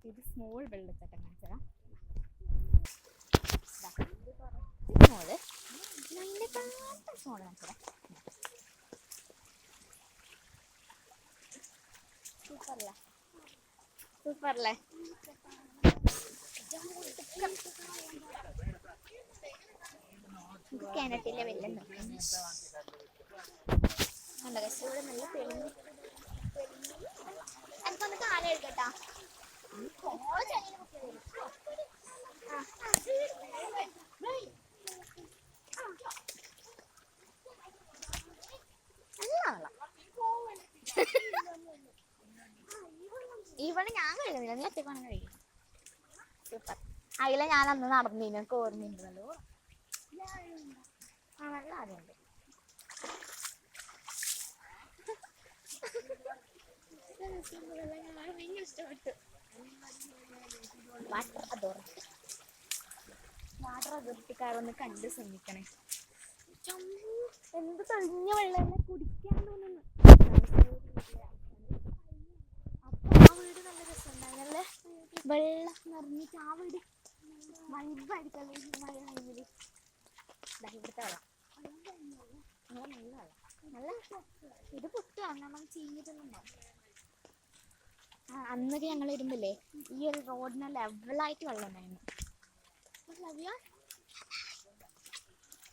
ഇത് സ്മോൾ വെള്ളച്ചാട്ടം കാണിച്ചതാ. Small small കാണിച്ചതാ. സൂപ്പറല്ലേ സൂപ്പറല്ലേ. കിണറ്റിലെ വെള്ളം നോക്കുന്നു. ഇവിടെ നല്ല തെളിഞ്ഞ് എനിക്കൊന്ന് കാലം എടുക്കട്ടാ. ഇവിടെ ഞാൻ കഴിക്കുന്നില്ല, നീ ഒറ്റക്കാണ് കഴിക്കും. സൂപ്പർ. അതിലെ ഞാൻ അന്ന് നടന്നില്ല, എനിക്ക് ഓർമ്മയുണ്ടല്ലോ. ആ വെള്ളം ആദ്യമുണ്ട്. ഇഷ്ടപ്പെട്ടു. വാട്ടർ അതോറിറ്റിക്കാരൊന്ന് കണ്ട് ശ്രമിക്കണേ. എന്ത് തെളിഞ്ഞ വെള്ളം കുടിക്കാൻ തോന്നുന്നു. അപ്പൊ ആ വീട് നല്ല രസമുണ്ടായിരുന്നല്ലേ, വെള്ളം നിറഞ്ഞിട്ട്. ആ വീട് വൈബായിരിക്കല്ലേ മഴ ടൈമില്. ഇവിടുത്തെ വെള്ളം നല്ല വെള്ളം, നല്ല ഇത് പൊട്ടുക നമ്മൾ ചീഞ്ഞിട്ടൊന്നുണ്ടാവും. അന്നൊക്കെ ഞങ്ങൾ വരുമ്പല്ലേ ഈ ഒരു റോഡിന് ലെവലായിട്ട് വെള്ളം ഉണ്ടായിരുന്നു.